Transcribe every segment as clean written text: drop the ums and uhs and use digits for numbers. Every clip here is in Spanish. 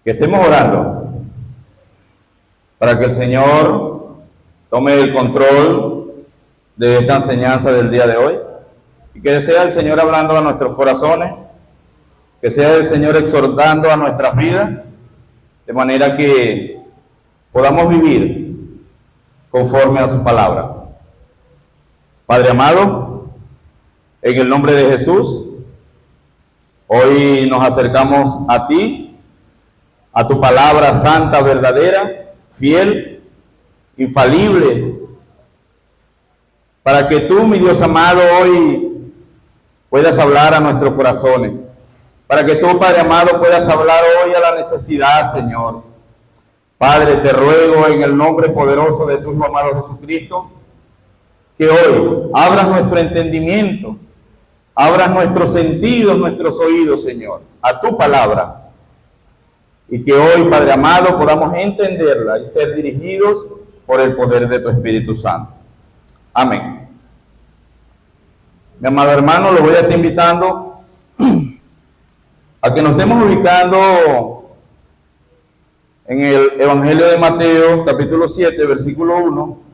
que estemos orando para que el Señor tome el control de esta enseñanza del día de hoy y que sea el Señor hablando a nuestros corazones, que sea el Señor exhortando a nuestras vidas, de manera que podamos vivir conforme a su palabra. Padre amado, en el nombre de Jesús, hoy nos acercamos a ti, a tu palabra santa, verdadera, fiel, infalible, para que tú, mi Dios amado, hoy puedas hablar a nuestros corazones, para que tú, Padre amado, puedas hablar hoy a la necesidad, Señor. Padre, te ruego en el nombre poderoso de tu Hijo amado Jesucristo, que hoy abras nuestro entendimiento, abras nuestros sentidos, nuestros oídos, Señor, a tu palabra, y que hoy, Padre amado, podamos entenderla y ser dirigidos por el poder de tu Espíritu Santo. Amén. Mi amado hermano, lo voy a estar invitando a que nos estemos ubicando en el Evangelio de Mateo, capítulo 7, versículo 1.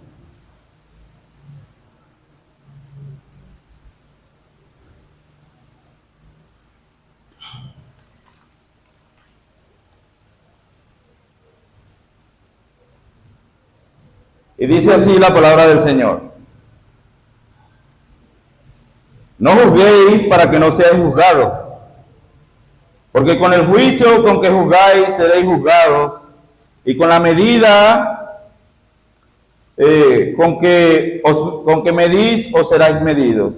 Y dice así la palabra del Señor: no juzguéis para que no seáis juzgados, porque con el juicio con que juzgáis seréis juzgados, y con la medida con que medís os seráis medidos.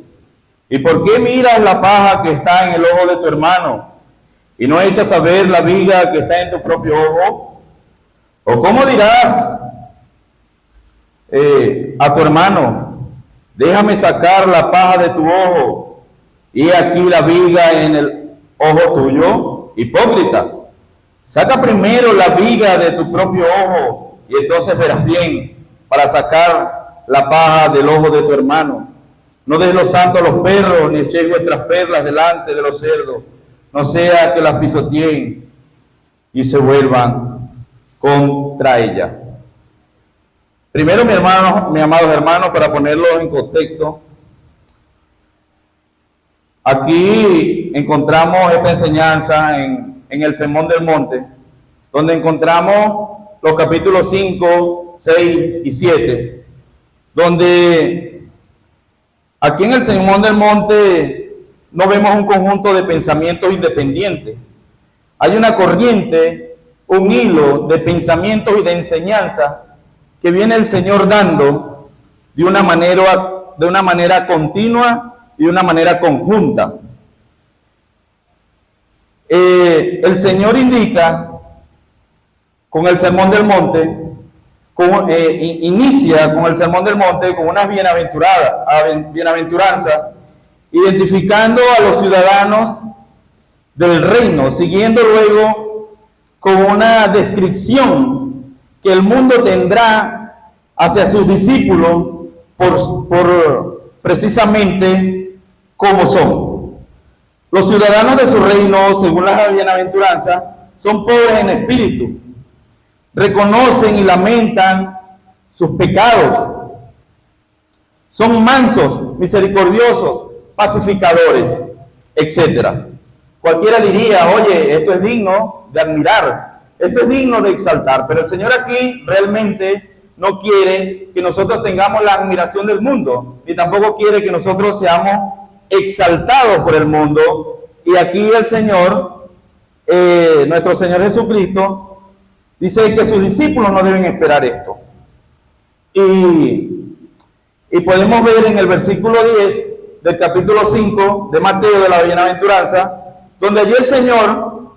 ¿Y por qué miras la paja que está en el ojo de tu hermano, y no echas a ver la viga que está en tu propio ojo? ¿O cómo dirás a tu hermano: déjame sacar la paja de tu ojo, y aquí la viga en el ojo tuyo? Hipócrita, saca primero la viga de tu propio ojo, y entonces verás bien para sacar la paja del ojo de tu hermano. No des lo santo a los perros, ni echéis vuestras perlas delante de los cerdos, no sea que las pisoteen y se vuelvan contra ella. Primero, mis amados hermanos, para ponerlo en contexto, aquí encontramos esta enseñanza en el Sermón del Monte, donde encontramos los capítulos 5, 6 y 7, donde aquí en el Sermón del Monte no vemos un conjunto de pensamientos independientes. Hay una corriente, un hilo de pensamientos y de enseñanza que viene el Señor dando de una manera continua y de una manera conjunta. El Señor indica con el Sermón del Monte, inicia con el Sermón del Monte con unas bienaventuranzas, identificando a los ciudadanos del reino, siguiendo luego con una descripción que el mundo tendrá hacia sus discípulos por precisamente cómo son. Los ciudadanos de su reino, según las bienaventuranzas, son pobres en espíritu, reconocen y lamentan sus pecados, son mansos, misericordiosos, pacificadores, etc. Cualquiera diría: oye, esto es digno de admirar, esto es digno de exaltar, pero el Señor aquí realmente no quiere que nosotros tengamos la admiración del mundo, ni tampoco quiere que nosotros seamos exaltados por el mundo. Y aquí el Señor, nuestro Señor Jesucristo, dice que sus discípulos no deben esperar esto. Y podemos ver en el versículo 10 del capítulo 5 de Mateo, de la bienaventuranza, donde allí el Señor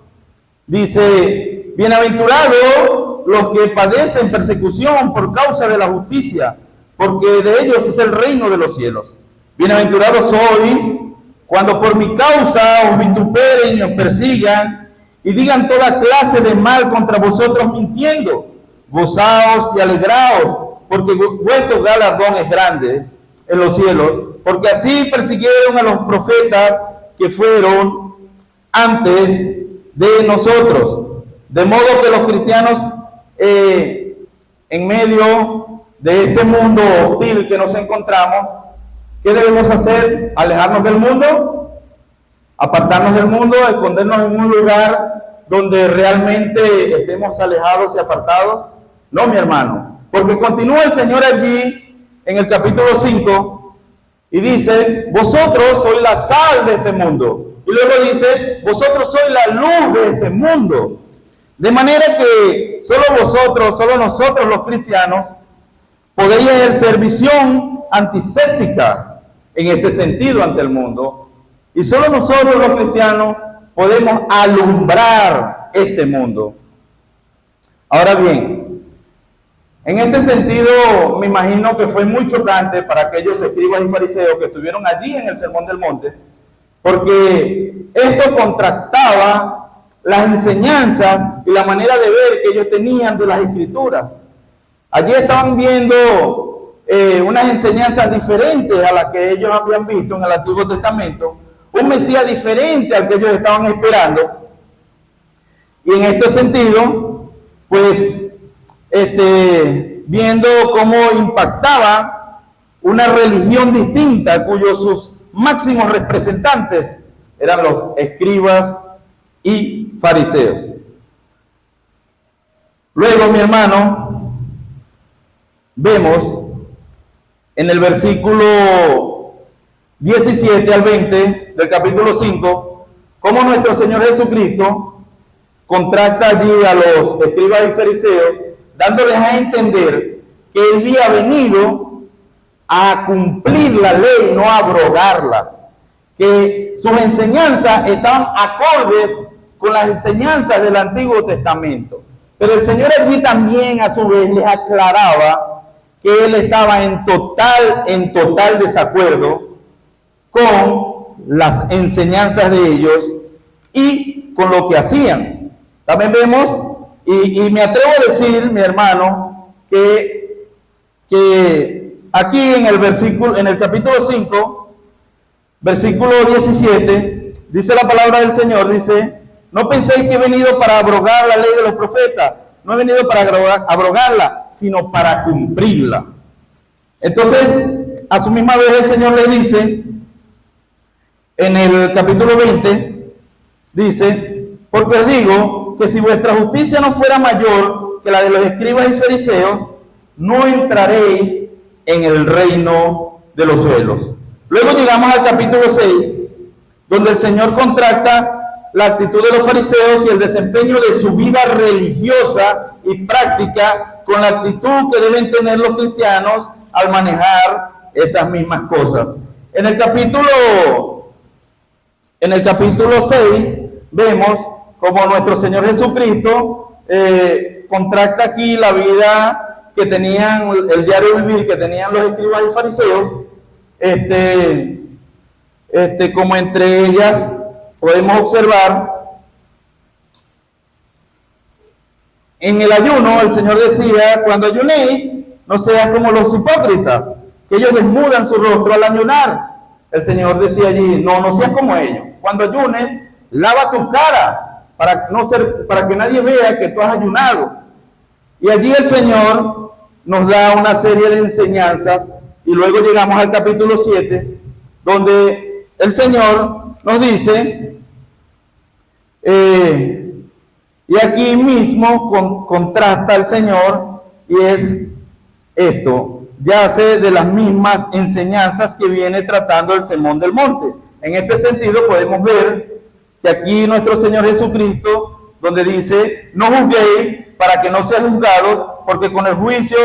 dice: bienaventurados los que padecen persecución por causa de la justicia, porque de ellos es el reino de los cielos. Bienaventurados sois cuando por mi causa os vituperen y os persigan y digan toda clase de mal contra vosotros mintiendo. Gozaos y alegraos, porque vuestro galardón es grande en los cielos, porque así persiguieron a los profetas que fueron antes de nosotros. De modo que los cristianos, en medio de este mundo hostil que nos encontramos, ¿qué debemos hacer? ¿Alejarnos del mundo? ¿Apartarnos del mundo? ¿Escondernos en un lugar donde realmente estemos alejados y apartados? No, mi hermano, porque continúa el Señor allí en el capítulo 5 y dice, vosotros sois la sal de este mundo. Y luego dice, vosotros sois la luz de este mundo. De manera que solo vosotros, solo nosotros los cristianos, podéis ejercer visión antiséptica en este sentido ante el mundo. Y solo nosotros los cristianos podemos alumbrar este mundo. Ahora bien, en este sentido me imagino que fue muy chocante para aquellos escribas y fariseos que estuvieron allí en el Sermón del Monte, porque esto contrastaba las enseñanzas y la manera de ver que ellos tenían de las Escrituras. Allí estaban viendo unas enseñanzas diferentes a las que ellos habían visto en el Antiguo Testamento, un Mesías diferente al que ellos estaban esperando. Y en este sentido, pues, viendo cómo impactaba una religión distinta, cuyos sus máximos representantes eran los escribas y fariseos. Luego, mi hermano, vemos en el versículo 17 al 20 del capítulo 5, cómo nuestro Señor Jesucristo contrasta allí a los escribas y fariseos, dándoles a entender que Él había venido a cumplir la ley, no a abrogarla, que sus enseñanzas estaban acordes con las enseñanzas del Antiguo Testamento. Pero el Señor allí también a su vez les aclaraba que Él estaba en total desacuerdo con las enseñanzas de ellos y con lo que hacían. También vemos, y me atrevo a decir, mi hermano, que aquí en el capítulo 5, versículo 17, dice la palabra del Señor, dice, no penséis que he venido para abrogar la ley de los profetas, no he venido para abrogarla, sino para cumplirla. Entonces, a su misma vez el Señor le dice, en el capítulo 20, dice, porque os digo que si vuestra justicia no fuera mayor que la de los escribas y fariseos, no entraréis en el reino de los cielos. Luego llegamos al capítulo 6, donde el Señor contrasta la actitud de los fariseos y el desempeño de su vida religiosa y práctica con la actitud que deben tener los cristianos al manejar esas mismas cosas. En el capítulo 6 vemos como nuestro Señor Jesucristo contrasta aquí la vida que tenían, el diario vivir que tenían los escribas y fariseos, como entre ellas podemos observar en el ayuno. El Señor decía, cuando ayunéis, no seas como los hipócritas, que ellos desnudan su rostro al ayunar. El Señor decía allí, no seas como ellos. Cuando ayunes, lava tu cara, para que nadie vea que tú has ayunado. Y allí el Señor nos da una serie de enseñanzas, y luego llegamos al capítulo 7, donde el Señor nos dice, y aquí mismo contrasta el Señor, y es esto, yace de las mismas enseñanzas que viene tratando el Sermón del Monte. En este sentido podemos ver que aquí nuestro Señor Jesucristo, donde dice, no juzguéis para que no seáis juzgados, porque con el juicio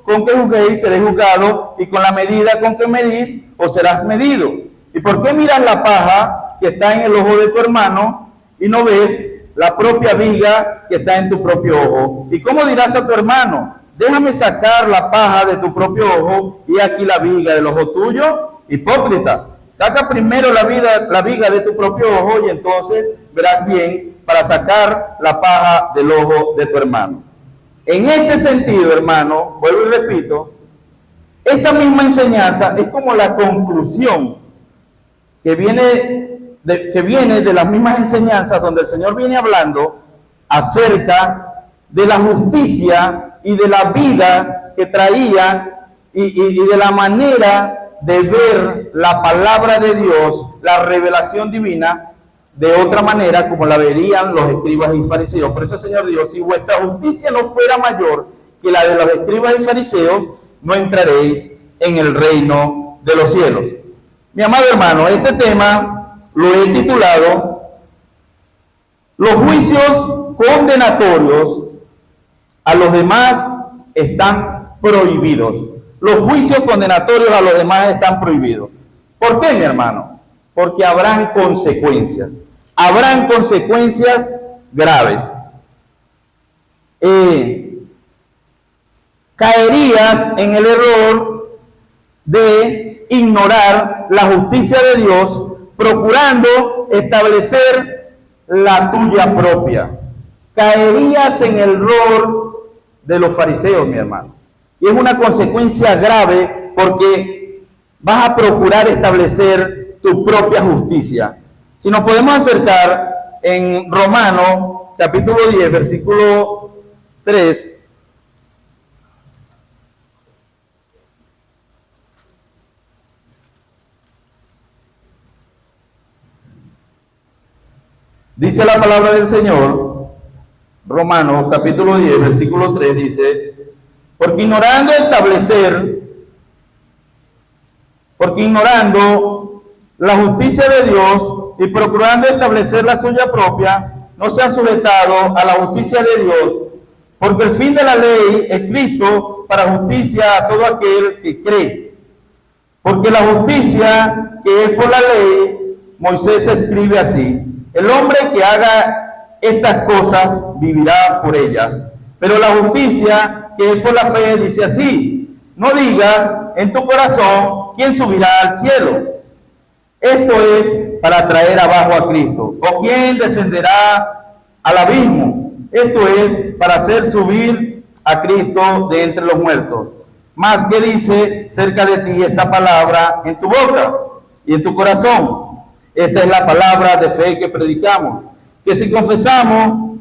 con que juzguéis seréis juzgados, y con la medida con que medís os serás medido. ¿Y por qué miras la paja que está en el ojo de tu hermano y no ves la propia viga que está en tu propio ojo? ¿Y cómo dirás a tu hermano, déjame sacar la paja de tu propio ojo y aquí la viga del ojo tuyo? Hipócrita, saca primero la viga de tu propio ojo y entonces verás bien para sacar la paja del ojo de tu hermano. En este sentido, hermano, vuelvo y repito, esta misma enseñanza es como la conclusión que viene de las mismas enseñanzas donde el Señor viene hablando acerca de la justicia y de la vida que traían y de la manera de ver la palabra de Dios, la revelación divina, de otra manera como la verían los escribas y fariseos. Por eso el Señor dijo, si vuestra justicia no fuera mayor que la de los escribas y fariseos, no entraréis en el reino de los cielos. Mi amado hermano, este tema lo he titulado Los juicios condenatorios a los demás están prohibidos. Los juicios condenatorios a los demás están prohibidos. ¿Por qué, mi hermano? Porque habrán consecuencias. Habrán consecuencias graves. Caerías en el error de ignorar la justicia de Dios, procurando establecer la tuya propia. Caerías en el error de los fariseos, mi hermano. Y es una consecuencia grave porque vas a procurar establecer tu propia justicia. Si nos podemos acercar en Romanos capítulo 10, versículo 3. Dice la palabra del Señor, Romanos capítulo 10, versículo 3, dice, porque ignorando la justicia de Dios y procurando establecer la suya propia, no se han sujetado a la justicia de Dios, porque el fin de la ley es Cristo para justicia a todo aquel que cree. Porque la justicia que es por la ley, Moisés escribe así, el hombre que haga estas cosas vivirá por ellas. Pero la justicia que es por la fe dice así, no digas en tu corazón quién subirá al cielo. Esto es para traer abajo a Cristo. O quién descenderá al abismo. Esto es para hacer subir a Cristo de entre los muertos. Más que dice cerca de ti esta palabra en tu boca y en tu corazón. Esta es la palabra de fe que predicamos. Que si confesamos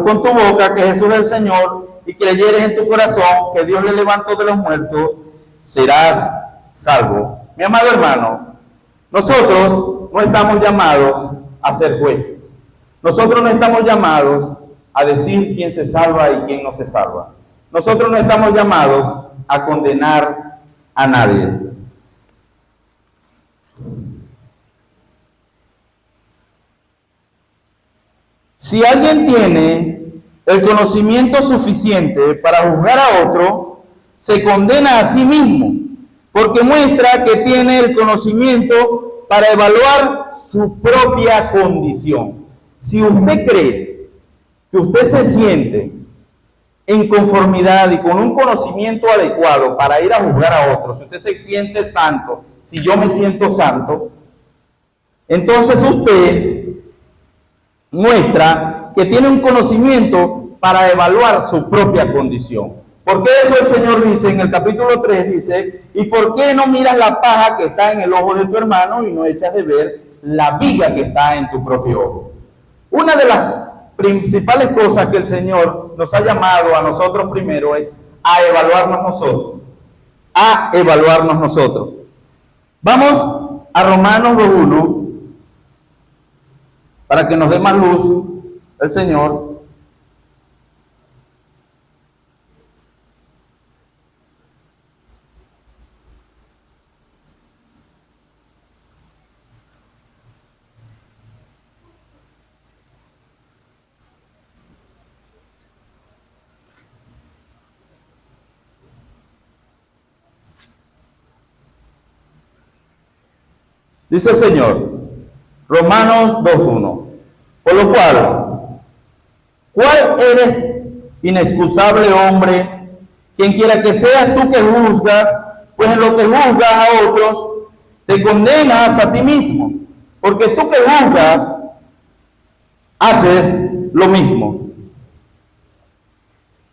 con tu boca que Jesús es el Señor y creyeres en tu corazón que Dios le levantó de los muertos, serás salvo. Mi amado hermano, nosotros no estamos llamados a ser jueces. Nosotros no estamos llamados a decir quién se salva y quién no se salva. Nosotros no estamos llamados a condenar a nadie. Si alguien tiene el conocimiento suficiente para juzgar a otro, se condena a sí mismo, porque muestra que tiene el conocimiento para evaluar su propia condición. Si usted cree que usted se siente en conformidad y con un conocimiento adecuado para ir a juzgar a otros, si usted se siente santo, si yo me siento santo, entonces usted muestra que tiene un conocimiento para evaluar su propia condición. ¿Por qué eso el Señor dice en el capítulo 3? Dice, ¿y por qué no miras la paja que está en el ojo de tu hermano y no echas de ver la viga que está en tu propio ojo? Una de las principales cosas que el Señor nos ha llamado a nosotros primero es a evaluarnos nosotros. Vamos a Romanos 2:1 para que nos dé más luz el Señor. Dice el Señor, Romanos 2:1, por lo ¿cuál eres, inexcusable hombre, quien quiera que seas tú que juzgas? Pues en lo que juzgas a otros, te condenas a ti mismo, porque tú que juzgas, haces lo mismo.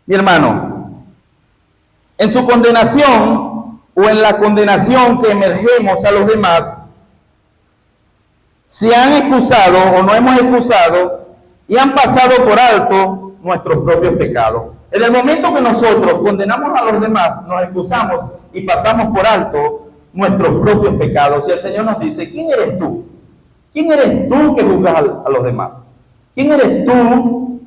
Mi hermano, en su condenación o en la condenación que emergemos a los demás, se han excusado o no hemos excusado y han pasado por alto nuestros propios pecados. En el momento que nosotros condenamos a los demás, nos excusamos y pasamos por alto nuestros propios pecados. Y el Señor nos dice, ¿quién eres tú? ¿Quién eres tú que juzgas a los demás? ¿Quién eres tú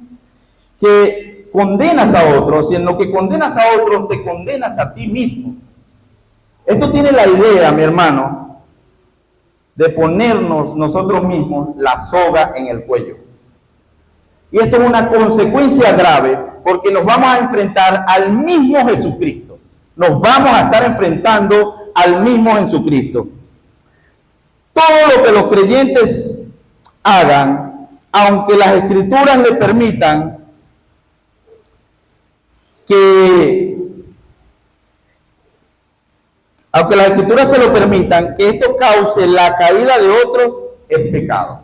que condenas a otros? Y en lo que condenas a otros, te condenas a ti mismo. Esto tiene la idea, mi hermano, de ponernos nosotros mismos la soga en el cuello. Y esto es una consecuencia grave porque nos vamos a enfrentar al mismo Jesucristo. Nos vamos a estar enfrentando al mismo Jesucristo. Todo lo que los creyentes hagan, aunque las Escrituras le permitan aunque las Escrituras se lo permitan, que esto cause la caída de otros, es pecado.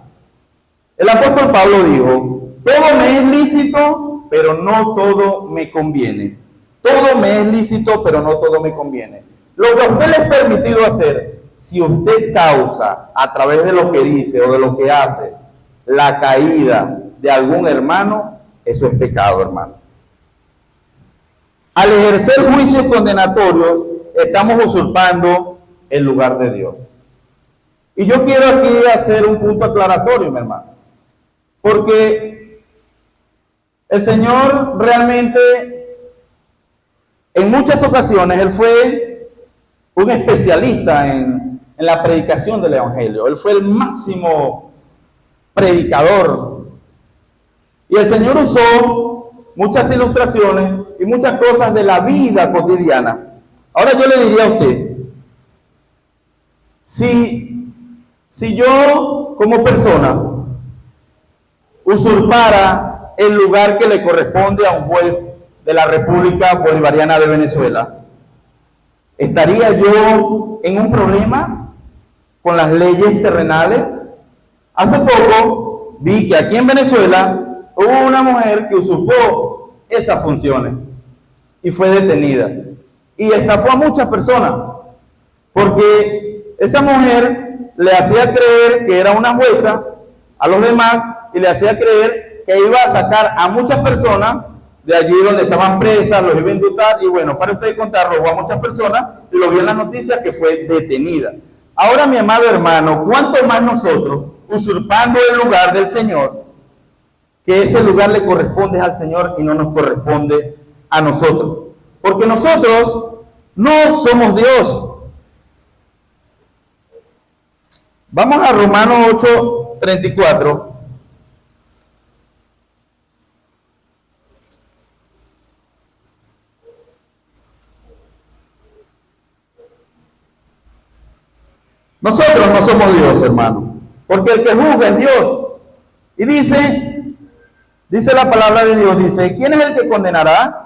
El apóstol Pablo dijo, todo me es lícito, pero no todo me conviene. Todo me es lícito, pero no todo me conviene. Lo que a usted le es permitido hacer, si usted causa a través de lo que dice o de lo que hace la caída de algún hermano, eso es pecado, hermano. Al ejercer juicios condenatorios, estamos usurpando el lugar de Dios. Y yo quiero aquí hacer un punto aclaratorio, mi hermano, porque el Señor realmente, en muchas ocasiones, Él fue un especialista en la predicación del Evangelio. Él fue el máximo predicador. Y el Señor usó muchas ilustraciones y muchas cosas de la vida cotidiana. Ahora yo le diría a usted, si yo como persona usurpara el lugar que le corresponde a un juez de la República Bolivariana de Venezuela, ¿estaría yo en un problema con las leyes terrenales? Hace poco vi que aquí en Venezuela hubo una mujer que usurpó esas funciones y fue detenida. Y estafó a muchas personas, porque esa mujer le hacía creer que era una jueza a los demás y le hacía creer que iba a sacar a muchas personas de allí donde estaban presas, los iba a indultar, y bueno, para usted contar, robó a muchas personas y lo vio en las noticias que fue detenida. Ahora, mi amado hermano, ¿cuánto más nosotros, usurpando el lugar del Señor, que ese lugar le corresponde al Señor y no nos corresponde a nosotros? Porque nosotros no somos Dios. Vamos a Romanos 8:34. Nosotros no somos Dios, hermano, porque el que juzga es Dios. Y dice la palabra de Dios, dice, ¿quién es el que condenará?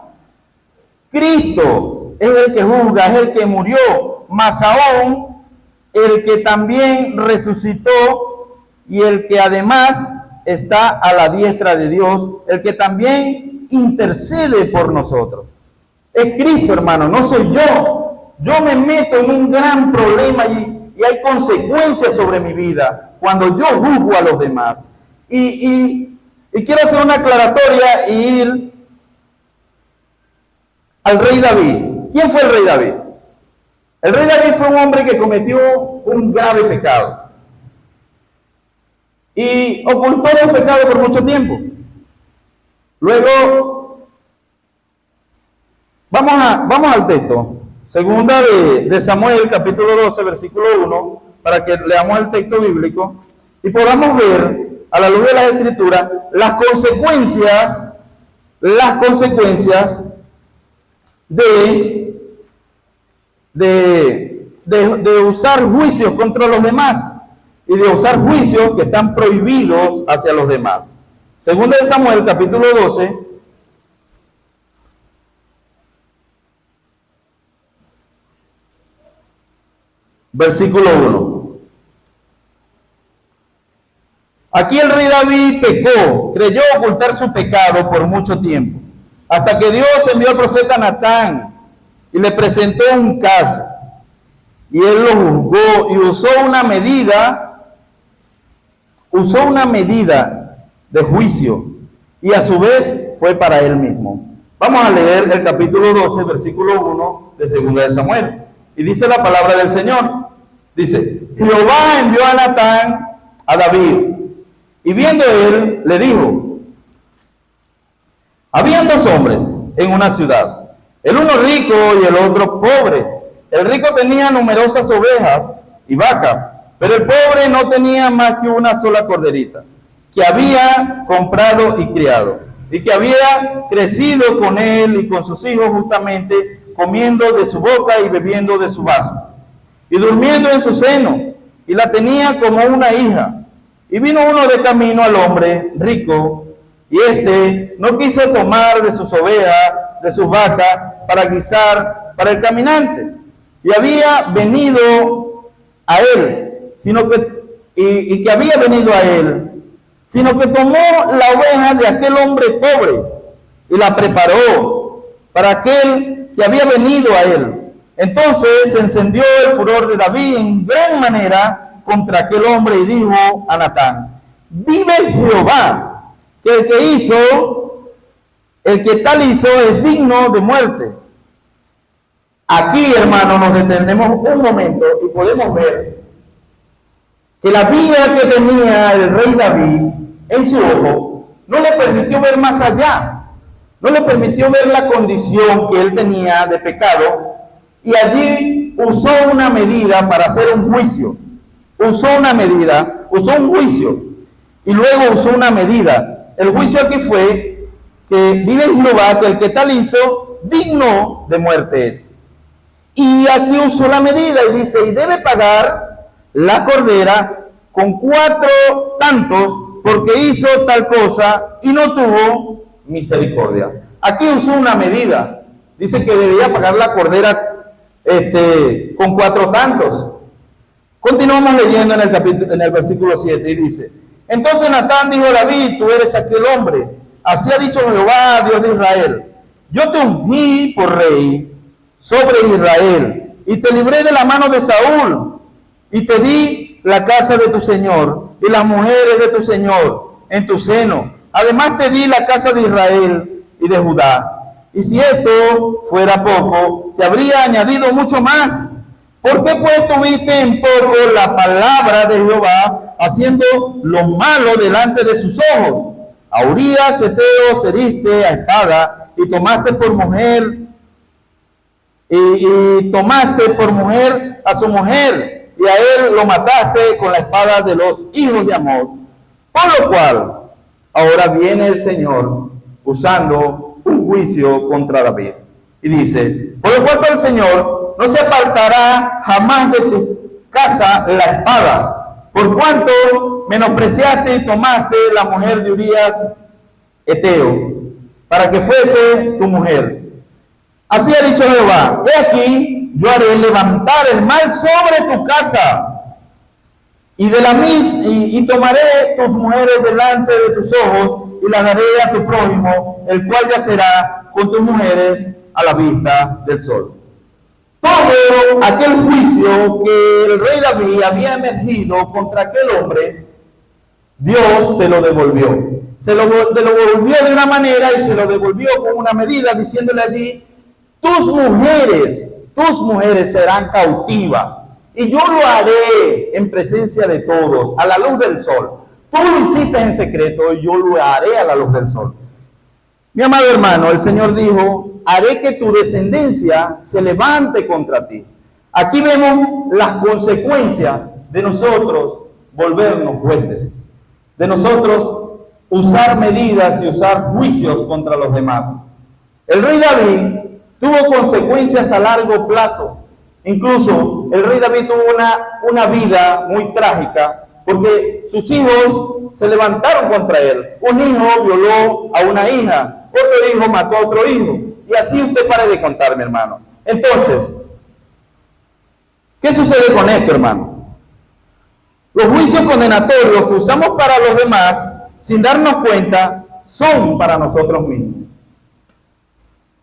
Cristo es el que juzga, es el que murió, más aún el que también resucitó y el que además está a la diestra de Dios, el que también intercede por nosotros. Es Cristo, hermano, no soy yo. Yo me meto en un gran problema y hay consecuencias sobre mi vida cuando yo juzgo a los demás. Y quiero hacer una aclaratoria y ir al rey David. ¿Quién fue el rey David? El rey David fue un hombre que cometió un grave pecado y ocultó el pecado por mucho tiempo. Luego, vamos al texto. Segunda de Samuel, capítulo 12, versículo 1, para que leamos el texto bíblico y podamos ver, a la luz de las Escrituras, las consecuencias de usar juicios contra los demás y de usar juicios que están prohibidos hacia los demás. Segunda de Samuel, capítulo 12, versículo 1. Aquí el rey David pecó, creyó ocultar su pecado por mucho tiempo, hasta que Dios envió al profeta Natán y le presentó un caso. Y él lo juzgó y usó una medida usó una medida de juicio y a su vez fue para él mismo. Vamos a leer el capítulo 12, versículo 1 de 2 de Samuel. Y dice la palabra del Señor. Dice, Jehová envió a Natán a David, y viendo él, le dijo, habían dos hombres en una ciudad, el uno rico y el otro pobre. El rico tenía numerosas ovejas y vacas, pero el pobre no tenía más que una sola corderita, que había comprado y criado, y que había crecido con él y con sus hijos justamente, comiendo de su boca y bebiendo de su vaso, y durmiendo en su seno, y la tenía como una hija. Y vino uno de camino al hombre rico, y éste no quiso tomar de sus ovejas, de sus vacas, para guisar para el caminante, y había venido a él, sino que, y que había venido a él, sino que tomó la oveja de aquel hombre pobre, y la preparó para aquel que había venido a él. Entonces se encendió el furor de David en gran manera contra aquel hombre y dijo a Natán, vive Jehová, que el que tal hizo es digno de muerte. Aquí, hermanos, nos detenemos un momento y podemos ver que la vida que tenía el rey David en su ojo no le permitió ver más allá, no le permitió ver la condición que él tenía de pecado, y allí usó una medida para hacer un juicio. Usó un juicio, y luego usó una medida. El juicio aquí fue que vive Jehová, que el que tal hizo, digno de muerte es. Y aquí usó la medida y dice, y debe pagar la cordera con 4 tantos, porque hizo tal cosa y no tuvo misericordia. Aquí usó una medida. Dice que debía pagar la cordera con 4 tantos. Continuamos leyendo en el versículo 7 y dice, entonces Natán dijo a David, tú eres aquel hombre, así ha dicho Jehová, Dios de Israel, yo te ungí por rey sobre Israel, y te libré de la mano de Saúl, y te di la casa de tu señor, y las mujeres de tu señor en tu seno, además te di la casa de Israel y de Judá, y si esto fuera poco, te habría añadido mucho más. ¿Por qué pues tuviste en poco la palabra de Jehová, haciendo lo malo delante de sus ojos? A Urías Eteo heriste a espada, y tomaste por mujer, y tomaste por mujer a su mujer, y a él lo mataste con la espada de los hijos de Amós. Por lo cual, ahora viene el Señor usando un juicio contra David. Y dice, por lo cual el Señor no se apartará jamás de tu casa la espada, por cuanto menospreciaste y tomaste la mujer de Urías Eteo, para que fuese tu mujer. Así ha dicho Jehová, he aquí, yo haré levantar el mal sobre tu casa, y tomaré tus mujeres delante de tus ojos, y las daré a tu prójimo, el cual yacerá con tus mujeres a la vista del sol. Todo aquel juicio que el rey David había emergido contra aquel hombre, Dios se lo devolvió. Se lo devolvió de una manera y se lo devolvió con una medida, diciéndole allí, tus mujeres serán cautivas, y yo lo haré en presencia de todos, a la luz del sol. Tú lo hiciste en secreto y yo lo haré a la luz del sol. Mi amado hermano, el Señor dijo, haré que tu descendencia se levante contra ti. Aquí vemos las consecuencias de nosotros volvernos jueces, de nosotros usar medidas y usar juicios contra los demás. El rey David tuvo consecuencias a largo plazo. Incluso el rey David tuvo una vida muy trágica, porque sus hijos se levantaron contra él. Un hijo violó a una hija, otro hijo mató a otro hijo, y así usted pare de contar, mi hermano. Entonces, ¿qué sucede con esto, hermano? Los juicios condenatorios que usamos para los demás, sin darnos cuenta, son para nosotros mismos.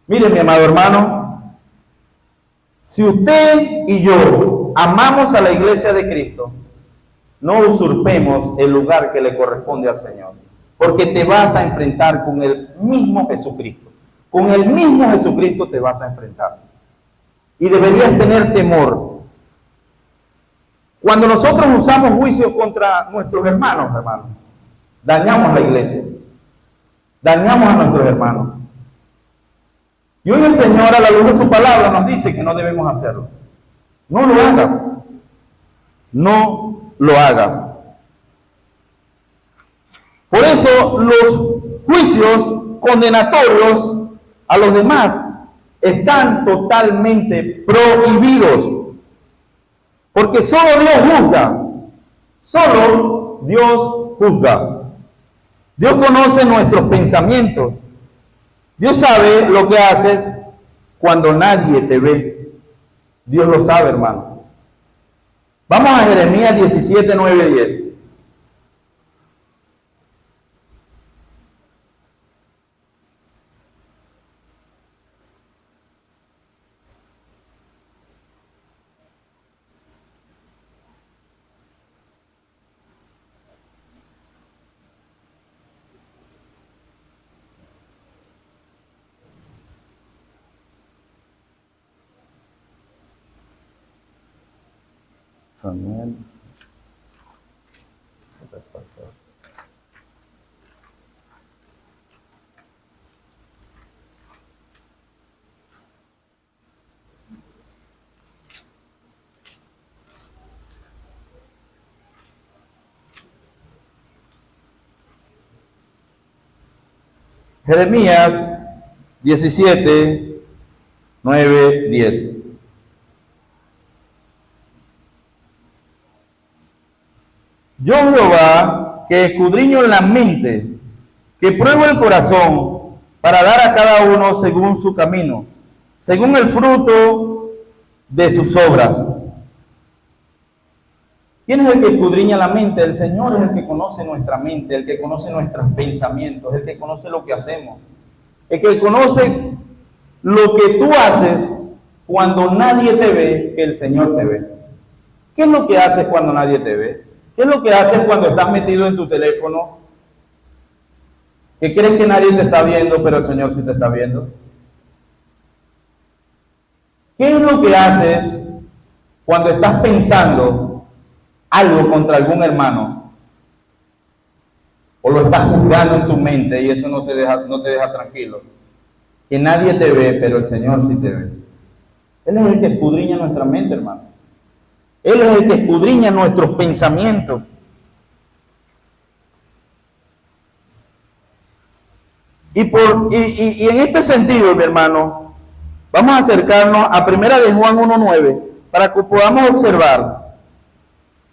Mire, mi amado hermano, si usted y yo amamos a la iglesia de Cristo, no usurpemos el lugar que le corresponde al Señor, porque te vas a enfrentar con el mismo Jesucristo. Con el mismo Jesucristo te vas a enfrentar. Y deberías tener temor. Cuando nosotros usamos juicios contra nuestros hermanos, dañamos la iglesia, dañamos a nuestros hermanos. Y hoy el Señor, a la luz de su palabra, nos dice que no debemos hacerlo. No lo hagas. No lo hagas. Por eso los juicios condenatorios a los demás están totalmente prohibidos. Porque solo Dios juzga. Solo Dios juzga. Dios conoce nuestros pensamientos. Dios sabe lo que haces cuando nadie te ve. Dios lo sabe, hermano. Vamos a Jeremías 17, 9 y 10. Samuel. Jeremías 17, 9, 10. Yo, Jehová, que escudriño la mente, que pruebo el corazón, para dar a cada uno según su camino, según el fruto de sus obras. ¿Quién es el que escudriña la mente? El Señor es el que conoce nuestra mente, el que conoce nuestros pensamientos, el que conoce lo que hacemos, el que conoce lo que tú haces cuando nadie te ve, que el Señor te ve. ¿Qué es lo que haces cuando nadie te ve? ¿Qué es lo que haces cuando estás metido en tu teléfono? Que crees que nadie te está viendo, pero el Señor sí te está viendo. ¿Qué es lo que haces cuando estás pensando algo contra algún hermano? O lo estás juzgando en tu mente y eso no te deja tranquilo. Que nadie te ve, pero el Señor sí te ve. Él es el que escudriña nuestra mente, hermano. Él es el que escudriña nuestros pensamientos. Y en este sentido, mi hermano, vamos a acercarnos a 1 de Juan 1:9 para que podamos observar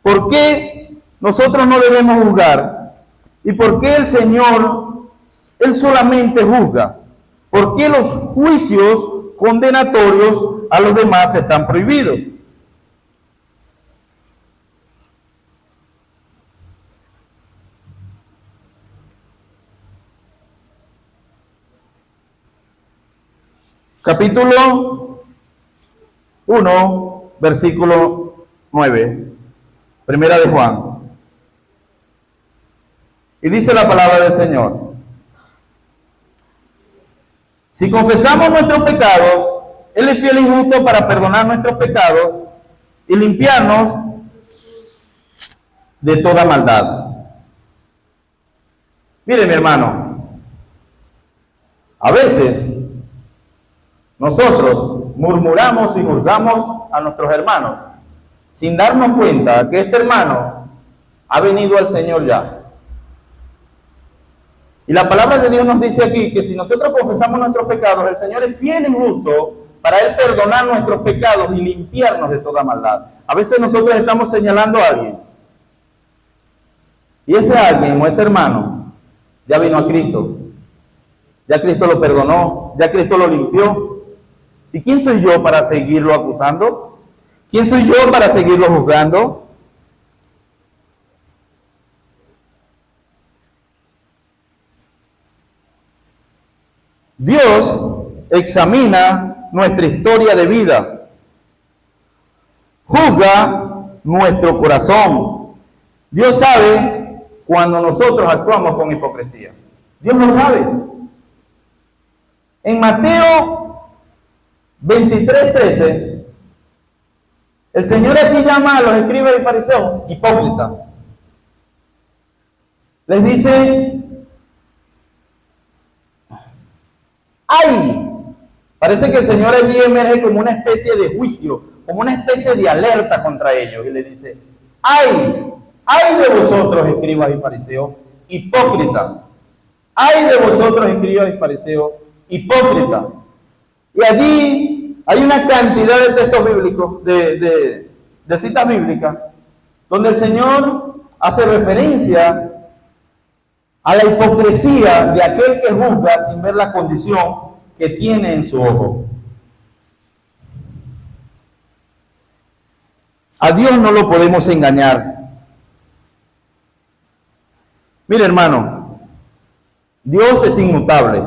por qué nosotros no debemos juzgar y por qué el Señor, Él solamente juzga. ¿Por qué los juicios condenatorios a los demás están prohibidos? Capítulo 1, versículo 9, 1 de Juan. Y dice la palabra del Señor: si confesamos nuestros pecados, Él es fiel y justo para perdonar nuestros pecados y limpiarnos de toda maldad. Mire, mi hermano, a veces nosotros murmuramos y juzgamos a nuestros hermanos sin darnos cuenta que este hermano ha venido al Señor ya. Y la palabra de Dios nos dice aquí que si nosotros confesamos nuestros pecados, el Señor es fiel y justo para Él perdonar nuestros pecados y limpiarnos de toda maldad. A veces nosotros estamos señalando a alguien y ese alguien o ese hermano ya vino a Cristo. Ya Cristo lo perdonó, ya Cristo lo limpió. ¿Y quién soy yo para seguirlo acusando? ¿Quién soy yo para seguirlo juzgando? Dios examina nuestra historia de vida, juzga nuestro corazón Dios sabe cuando nosotros actuamos con hipocresía. Dios lo sabe. En Mateo 23:13, el Señor aquí llama a los escribas y fariseos hipócritas. Les dice, ¡ay! Parece que el Señor allí emerge como una especie de juicio, como una especie de alerta contra ellos. Y les dice, ¡ay! ¡Ay de vosotros, escribas y fariseos, hipócritas! ¡Ay de vosotros, escribas y fariseos, hipócritas! Y allí hay una cantidad de textos bíblicos, de citas bíblicas, donde el Señor hace referencia a la hipocresía de aquel que juzga sin ver la condición que tiene en su ojo. A Dios no lo podemos engañar. Mire, hermano, Dios es inmutable.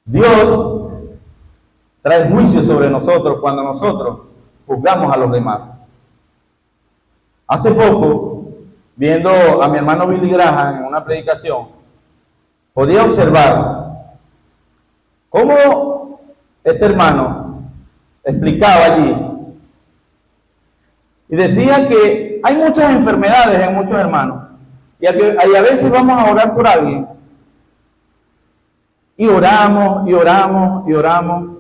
Dios trae juicio sobre nosotros cuando nosotros juzgamos a los demás. Hace poco, viendo a mi hermano Billy Graham en una predicación, podía observar cómo este hermano explicaba allí y decía que hay muchas enfermedades en muchos hermanos y a veces vamos a orar por alguien y oramos y oramos y oramos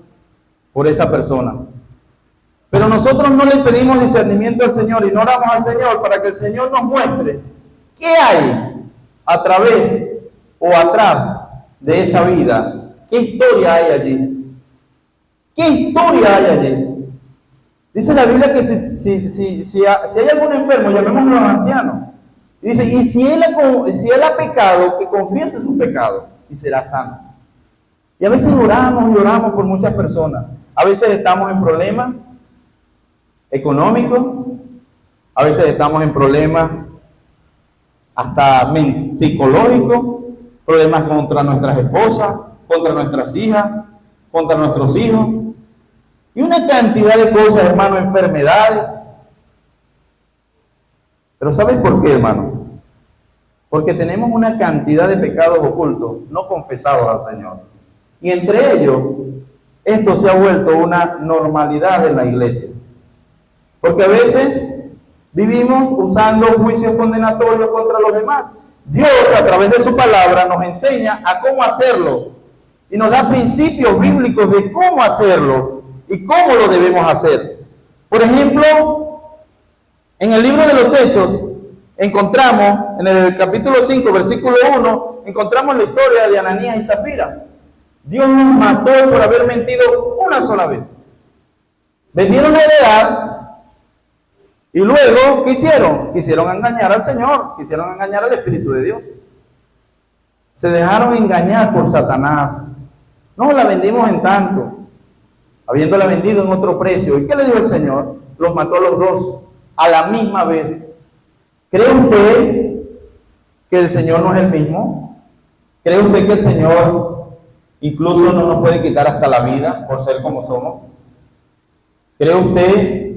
por esa persona, pero nosotros no le pedimos discernimiento al Señor y no oramos al Señor para que el Señor nos muestre qué hay a través o atrás de esa vida. ¿Qué historia hay allí? ¿Qué historia hay allí? Dice la Biblia que si hay algún enfermo, llamémoslo a los ancianos. Dice, y si él ha pecado, que confiese su pecado y será sano. Y a veces oramos y oramos por muchas personas. A veces estamos en problemas económicos, a veces estamos en problemas hasta psicológicos, problemas contra nuestras esposas, contra nuestras hijas, contra nuestros hijos, y una cantidad de cosas, hermano, enfermedades. Pero ¿sabes por qué, hermano? Porque tenemos una cantidad de pecados ocultos, no confesados al Señor. Y entre ellos, esto se ha vuelto una normalidad en la iglesia. Porque a veces vivimos usando juicios condenatorios contra los demás. Dios, a través de su palabra, nos enseña a cómo hacerlo. Y nos da principios bíblicos de cómo hacerlo y cómo lo debemos hacer. Por ejemplo, en el libro de los Hechos, encontramos, en el capítulo 5, versículo 1, encontramos la historia de Ananías y Zafira. Dios los mató por haber mentido una sola vez. Vendieron la heredad y luego, ¿qué hicieron? Quisieron engañar al Señor, quisieron engañar al Espíritu de Dios. Se dejaron engañar por Satanás. No, la vendimos en tanto, habiéndola vendido en otro precio. ¿Y qué le dijo el Señor? Los mató a los dos, a la misma vez. ¿Cree usted que el Señor no es el mismo? ¿Cree usted que el Señor incluso no nos puede quitar hasta la vida por ser como somos? ¿Cree usted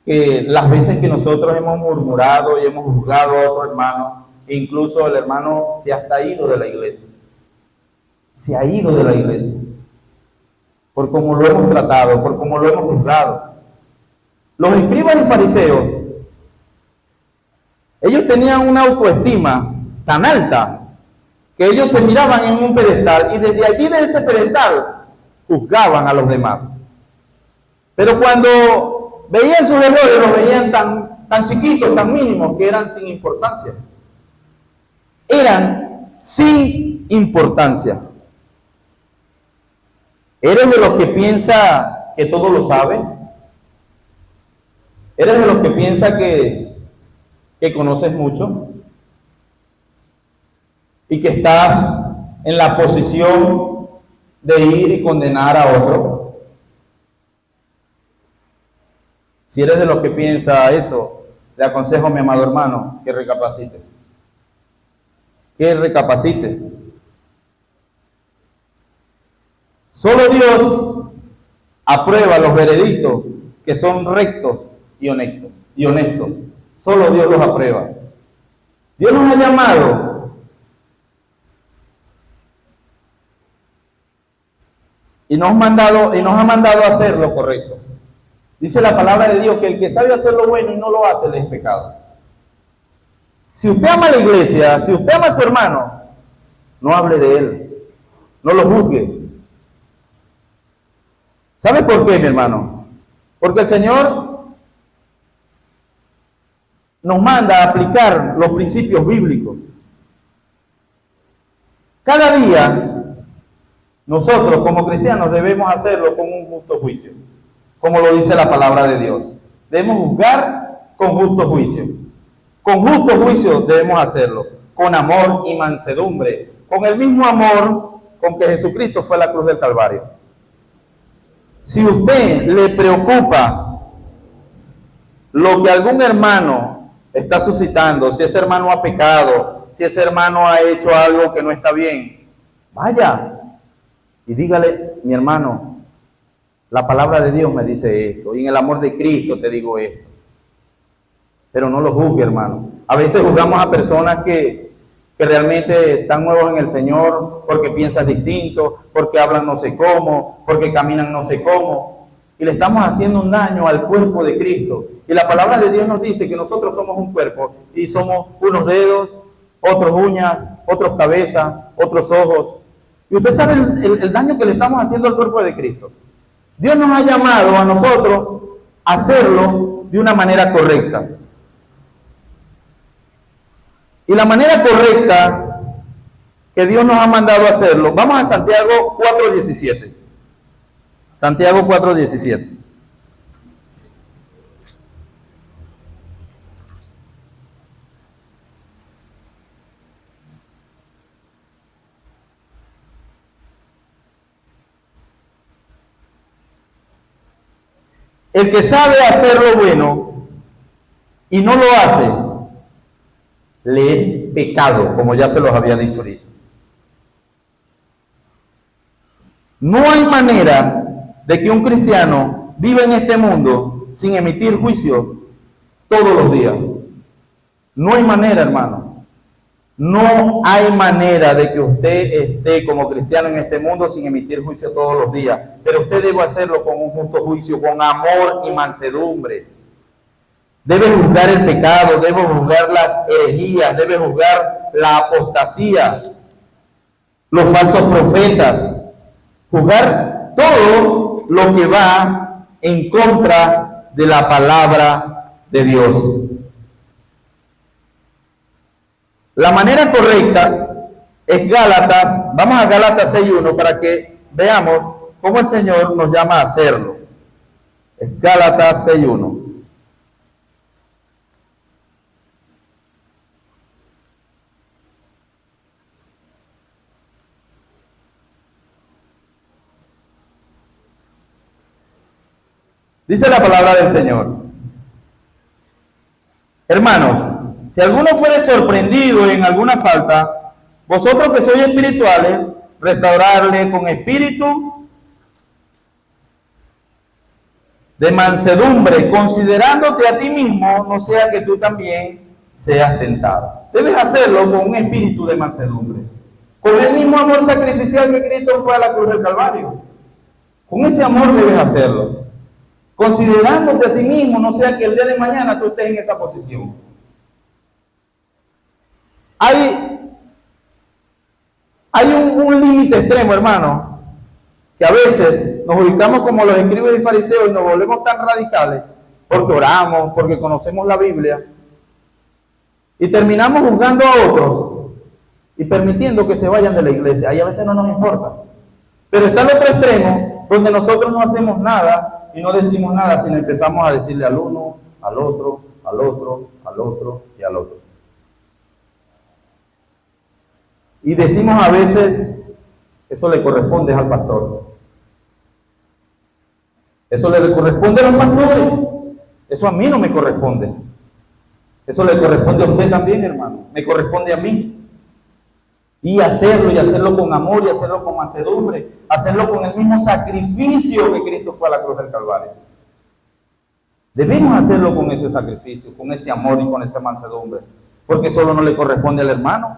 que las veces que nosotros hemos murmurado y hemos juzgado a otro hermano, e incluso el hermano se ha hasta ido de la iglesia? Se ha ido de la iglesia por cómo lo hemos tratado, por cómo lo hemos juzgado. Los escribas y fariseos, ellos tenían una autoestima tan alta que ellos se miraban en un pedestal y desde allí, de ese pedestal, juzgaban a los demás. Pero cuando veían sus errores, los veían tan chiquitos, tan mínimos, que eran sin importancia. Eran sin importancia. ¿Eres de los que piensa que todo lo sabes? ¿Eres de los que piensa que conoces mucho? Y que estás en la posición de ir y condenar a otro. Si eres de los que piensa eso, le aconsejo, mi amado hermano, que recapacite. Que recapacite. Solo Dios aprueba los veredictos que son rectos y honestos. Solo Dios los aprueba. Dios nos ha llamado y nos ha mandado a hacer lo correcto. Dice la palabra de Dios que el que sabe hacer lo bueno y no lo hace, le es pecado. Si usted ama a la iglesia, si usted ama a su hermano, no hable de él, no lo juzgue. ¿Sabe por qué, mi hermano? Porque el Señor nos manda a aplicar los principios bíblicos. Cada día, nosotros como cristianos debemos hacerlo con un justo juicio, como lo dice la palabra de Dios. Debemos juzgar con justo juicio. Con justo juicio debemos hacerlo, con amor y mansedumbre, con el mismo amor con que Jesucristo fue a la cruz del Calvario. Si usted le preocupa lo que algún hermano está suscitando, si ese hermano ha pecado, si ese hermano ha hecho algo que no está bien, vaya y dígale: mi hermano, la palabra de Dios me dice esto, y en el amor de Cristo te digo esto. Pero no lo juzgue, hermano. A veces juzgamos a personas que realmente están nuevos en el Señor porque piensan distinto, porque hablan no sé cómo, porque caminan no sé cómo, y le estamos haciendo un daño al cuerpo de Cristo. Y la palabra de Dios nos dice que nosotros somos un cuerpo y somos unos dedos, otros uñas, otros cabezas, otros ojos. Y usted sabe el daño que le estamos haciendo al cuerpo de Cristo. Dios nos ha llamado a nosotros a hacerlo de una manera correcta. Y la manera correcta que Dios nos ha mandado a hacerlo, vamos a Santiago 4:17. Santiago 4:17. El que sabe hacer lo bueno y no lo hace, le es pecado, como ya se los había dicho ahorita. No hay manera de que un cristiano viva en este mundo sin emitir juicio todos los días. No hay manera, hermano. No hay manera de que usted esté como cristiano en este mundo sin emitir juicio todos los días. Pero usted debe hacerlo con un justo juicio, con amor y mansedumbre. Debe juzgar el pecado, debe juzgar las herejías, debe juzgar la apostasía, los falsos profetas, juzgar todo lo que va en contra de la palabra de Dios. La manera correcta es Gálatas. Vamos a Gálatas 6:1 para que veamos cómo el Señor nos llama a hacerlo. Es Gálatas 6:1. Dice la palabra del Señor: hermanos, si alguno fuere sorprendido en alguna falta, vosotros que sois espirituales, restaurarle con espíritu de mansedumbre, considerándote a ti mismo, no sea que tú también seas tentado. Debes hacerlo con un espíritu de mansedumbre, con el mismo amor sacrificial que Cristo fue a la cruz del Calvario. Con ese amor debes hacerlo, considerándote a ti mismo, no sea que el día de mañana tú estés en esa posición. Hay un límite extremo, hermano, que a veces nos ubicamos como los escribas y fariseos y nos volvemos tan radicales porque oramos, porque conocemos la Biblia, y terminamos juzgando a otros y permitiendo que se vayan de la iglesia. Ahí a veces no nos importa. Pero está el otro extremo, donde nosotros no hacemos nada y no decimos nada, sino empezamos a decirle al uno, al otro, al otro, al otro y al otro. Y decimos a veces: eso le corresponde al pastor, eso le corresponde a los pastores, eso a mí no me corresponde, eso le corresponde a usted también, hermano, me corresponde a mí. Y hacerlo con amor, y hacerlo con mansedumbre, hacerlo con el mismo sacrificio que Cristo fue a la cruz del Calvario. Debemos hacerlo con ese sacrificio, con ese amor y con esa mansedumbre, porque solo no le corresponde al hermano,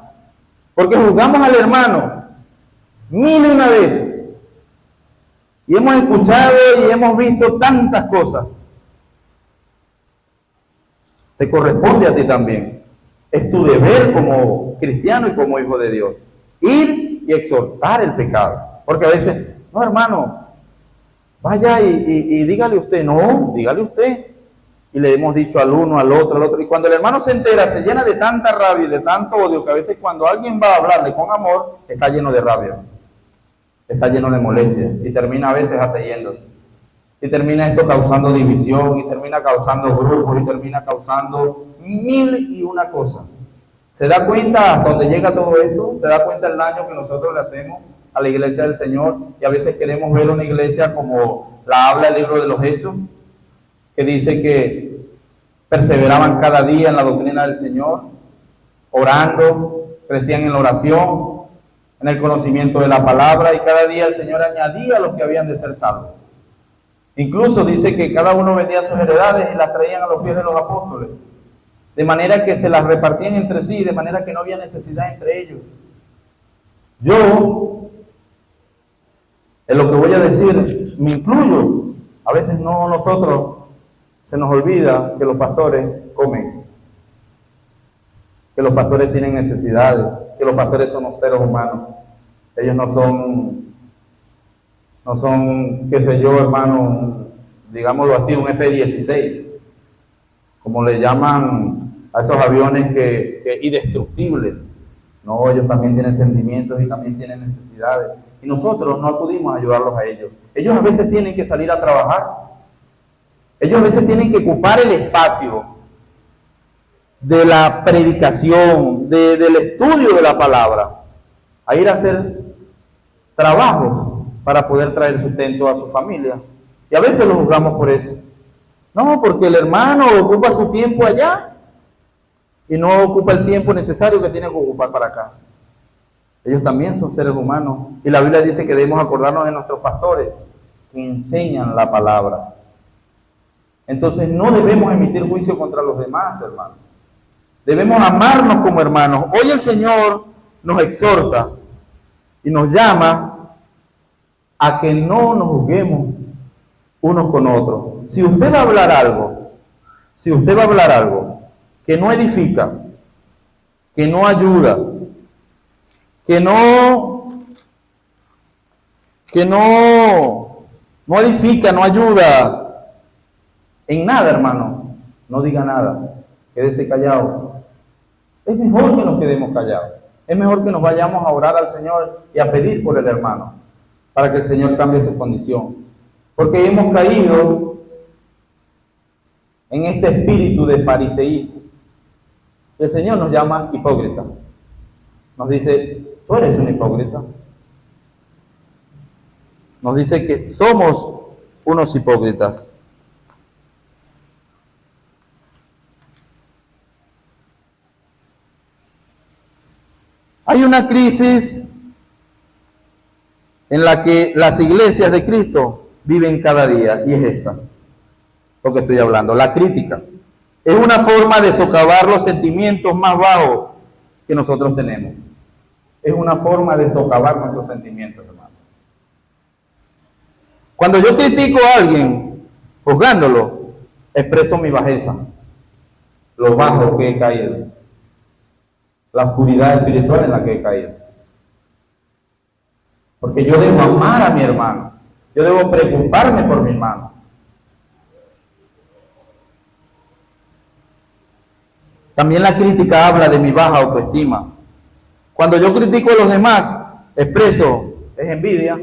porque juzgamos al hermano mil y una vez, y hemos escuchado y hemos visto tantas cosas. Te corresponde a ti también. Es tu deber como cristiano y como hijo de Dios, ir y exhortar el pecado, porque a veces, no hermano, vaya y dígale usted, no, dígale usted. Y le hemos dicho al uno, al otro, y cuando el hermano se entera, se llena de tanta rabia y de tanto odio, que a veces cuando alguien va a hablarle con amor, está lleno de rabia, está lleno de molestia, y termina a veces hasta yéndose. Y termina esto causando división, y termina causando grupos, y termina causando mil y una cosas. ¿Se da cuenta hasta dónde llega todo esto? ¿Se da cuenta el daño que nosotros le hacemos a la iglesia del Señor? Y a veces queremos ver una iglesia como la habla el libro de los Hechos, que dice que perseveraban cada día en la doctrina del Señor, orando, crecían en la oración, en el conocimiento de la palabra, y cada día el Señor añadía a los que habían de ser salvos. Incluso dice que cada uno vendía sus heredades y las traían a los pies de los apóstoles, de manera que se las repartían entre sí, de manera que no había necesidad entre ellos. Yo, en lo que voy a decir, me incluyo. A veces nosotros se nos olvida que los pastores comen, que los pastores tienen necesidades, que los pastores somos seres humanos. Ellos no son, qué sé yo, hermano, digámoslo así, un F-16, como le llaman a esos aviones que indestructibles. No, ellos también tienen sentimientos y también tienen necesidades. Y nosotros no acudimos a ayudarlos a ellos. Ellos a veces tienen que salir a trabajar. Ellos a veces tienen que ocupar el espacio de la predicación, del estudio de la palabra, a ir a hacer trabajo para poder traer sustento a su familia. Y a veces los juzgamos por eso. No, porque el hermano ocupa su tiempo allá y no ocupa el tiempo necesario que tiene que ocupar para acá. Ellos también son seres humanos. Y la Biblia dice que debemos acordarnos de nuestros pastores que enseñan la palabra. Entonces no debemos emitir juicio contra los demás, hermanos. Debemos amarnos como hermanos. Hoy el Señor nos exhorta y nos llama a que no nos juzguemos unos con otros. Si usted va a hablar algo que no edifica, que no ayuda, que no edifica, no ayuda en nada, hermano, no diga nada, quédese callado. Es mejor que nos quedemos callados. Es mejor que nos vayamos a orar al Señor y a pedir por el hermano, para que el Señor cambie su condición. Porque hemos caído en este espíritu de fariseísmo. El Señor nos llama hipócrita. Nos dice, tú eres un hipócrita. Nos dice que somos unos hipócritas. Hay una crisis en la que las iglesias de Cristo viven cada día, y es esta, lo que estoy hablando, la crítica. Es una forma de socavar los sentimientos más bajos que nosotros tenemos. Es una forma de socavar nuestros sentimientos, hermano. Cuando yo critico a alguien, juzgándolo, expreso mi bajeza, lo bajo que he caído, la oscuridad espiritual en la que he caído. Porque yo debo amar a mi hermano, yo debo preocuparme por mi hermano. También la crítica habla de mi baja autoestima. Cuando yo critico a los demás, expreso es envidia.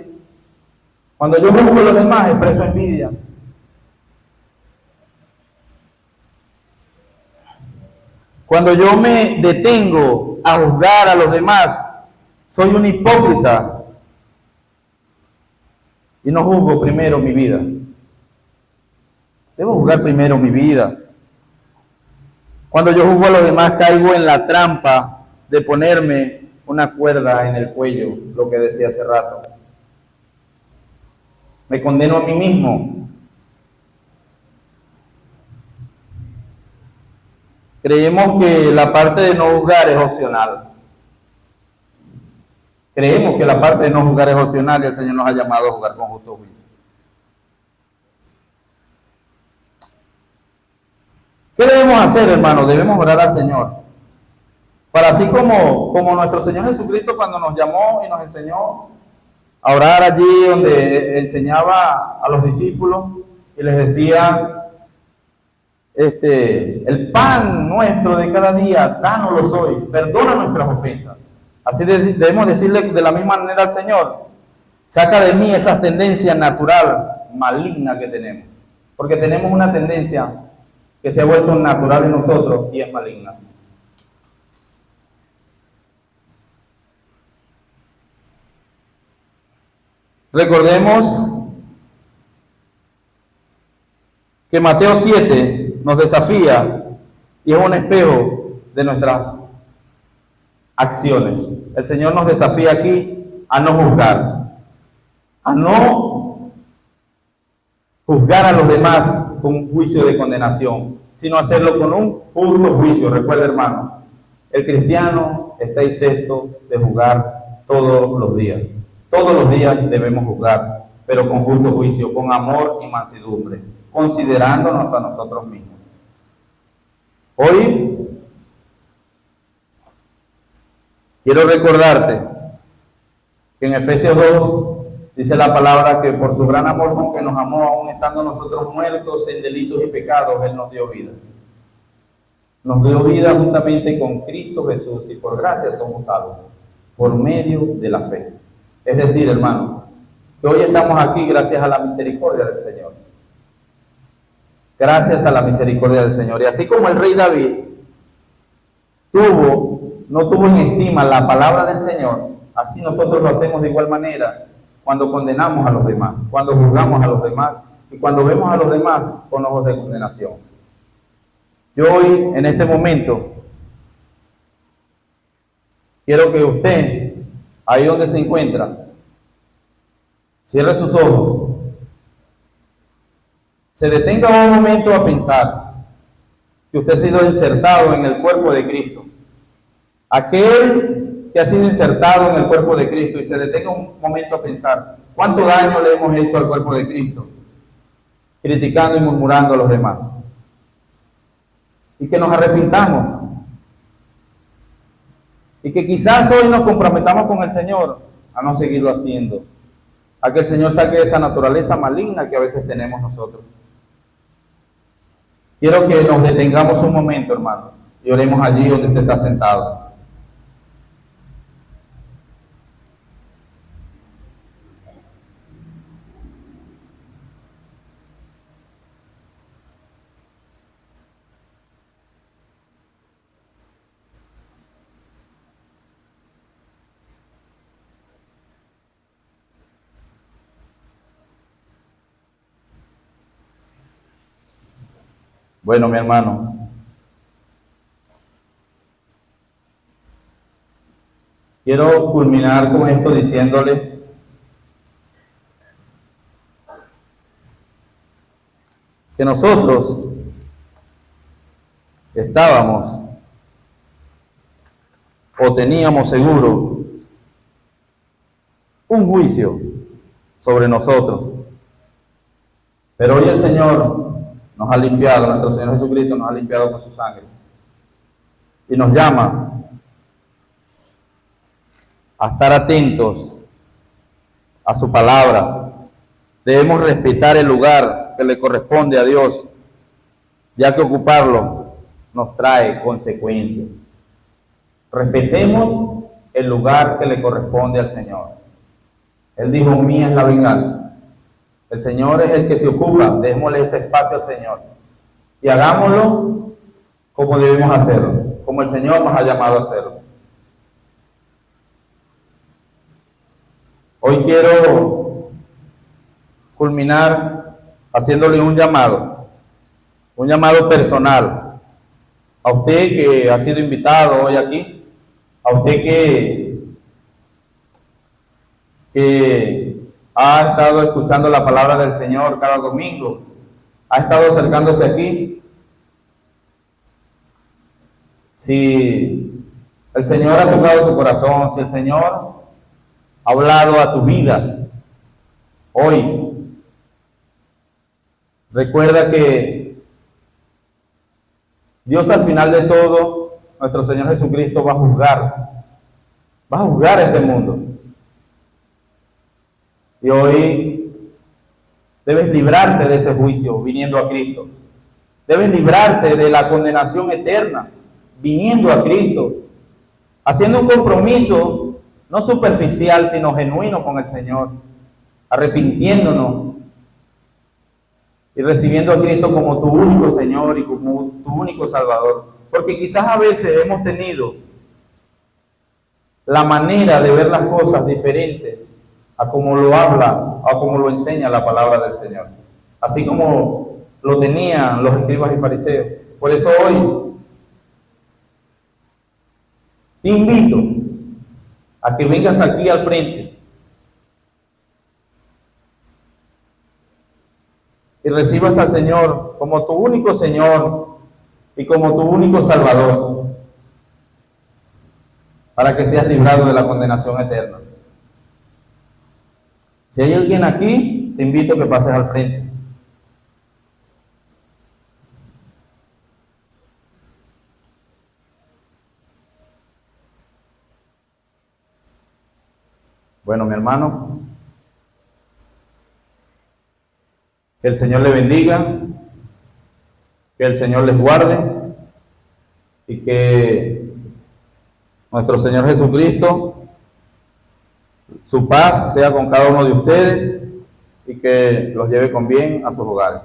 Cuando yo juzgo a los demás, expreso envidia. Cuando yo me detengo a juzgar a los demás, soy un hipócrita y no juzgo primero mi vida. Debo juzgar primero mi vida. Cuando yo juzgo a los demás, caigo en la trampa de ponerme una cuerda en el cuello, lo que decía hace rato. Me condeno a mí mismo. Creemos que la parte de no juzgar es opcional. Creemos que la parte de no juzgar es opcional y el Señor nos ha llamado a juzgar con justo juicio. ¿Qué debemos hacer, hermano? Debemos orar al Señor. Para así como nuestro Señor Jesucristo cuando nos llamó y nos enseñó a orar allí donde enseñaba a los discípulos y les decía, el pan nuestro de cada día, dánoslo hoy, perdona nuestras ofensas. Así debemos decirle de la misma manera al Señor, saca de mí esa tendencia natural, maligna que tenemos, porque tenemos una tendencia que se ha vuelto natural en nosotros y es maligna. Recordemos que Mateo 7 nos desafía y es un espejo de nuestras acciones. El Señor nos desafía aquí a no juzgar, a no juzgar a los demás con un juicio de condenación, sino hacerlo con un justo juicio. Recuerda, hermano, el cristiano está exento de juzgar todos los días. Todos los días debemos juzgar, pero con justo juicio, con amor y mansedumbre, considerándonos a nosotros mismos. Hoy quiero recordarte que en Efesios 2 dice la palabra que por su gran amor con que nos amó, aún estando nosotros muertos en delitos y pecados, Él nos dio vida. Nos dio vida juntamente con Cristo Jesús y por gracia somos salvos, por medio de la fe. Es decir, hermano, que hoy estamos aquí gracias a la misericordia del Señor. Gracias a la misericordia del Señor. Y así como el rey David no tuvo en estima la palabra del Señor, así nosotros lo hacemos de igual manera cuando condenamos a los demás, cuando juzgamos a los demás y cuando vemos a los demás con ojos de condenación. Yo hoy, en este momento, quiero que usted, ahí donde se encuentra, cierre sus ojos, se detenga un momento a pensar que usted ha sido insertado en el cuerpo de Cristo. Aquel que ha sido insertado en el cuerpo de Cristo y se detenga un momento a pensar cuánto daño le hemos hecho al cuerpo de Cristo, criticando y murmurando a los demás. Y que nos arrepintamos. Y que quizás hoy nos comprometamos con el Señor a no seguirlo haciendo. A que el Señor saque esa naturaleza maligna que a veces tenemos nosotros. Quiero que nos detengamos un momento, hermano, y oremos allí donde usted está sentado. Bueno, mi hermano, quiero culminar con esto diciéndole que nosotros estábamos o teníamos seguro un juicio sobre nosotros, pero hoy el Señor nos ha limpiado, nuestro Señor Jesucristo nos ha limpiado con su sangre y nos llama a estar atentos a su palabra. Debemos respetar el lugar que le corresponde a Dios, ya que ocuparlo nos trae consecuencias. Respetemos el lugar que le corresponde al Señor. Él dijo, mía es la venganza. El Señor es el que se ocupa, démosle ese espacio al Señor. Y hagámoslo como debemos hacerlo, como el Señor nos ha llamado a hacerlo. Hoy quiero culminar haciéndole un llamado personal. A usted que ha sido invitado hoy aquí, a usted que ha estado escuchando la palabra del Señor cada domingo, ha estado acercándose aquí. Si el Señor ha tocado tu corazón, si el Señor ha hablado a tu vida hoy, recuerda que Dios al final de todo, nuestro Señor Jesucristo va a juzgar este mundo. Y hoy debes librarte de ese juicio viniendo a Cristo. Debes librarte de la condenación eterna viniendo a Cristo, haciendo un compromiso no superficial, sino genuino con el Señor, arrepintiéndonos y recibiendo a Cristo como tu único Señor y como tu único Salvador. Porque quizás a veces hemos tenido la manera de ver las cosas diferente a como lo habla o como lo enseña la palabra del Señor, así como lo tenían los escribas y fariseos. Por eso hoy te invito a que vengas aquí al frente y recibas al Señor como tu único Señor y como tu único Salvador, para que seas librado de la condenación eterna. Si hay alguien aquí, te invito a que pases al frente. Bueno, mi hermano, que el Señor le bendiga, que el Señor les guarde y que nuestro Señor Jesucristo, su paz sea con cada uno de ustedes y que los lleve con bien a sus hogares.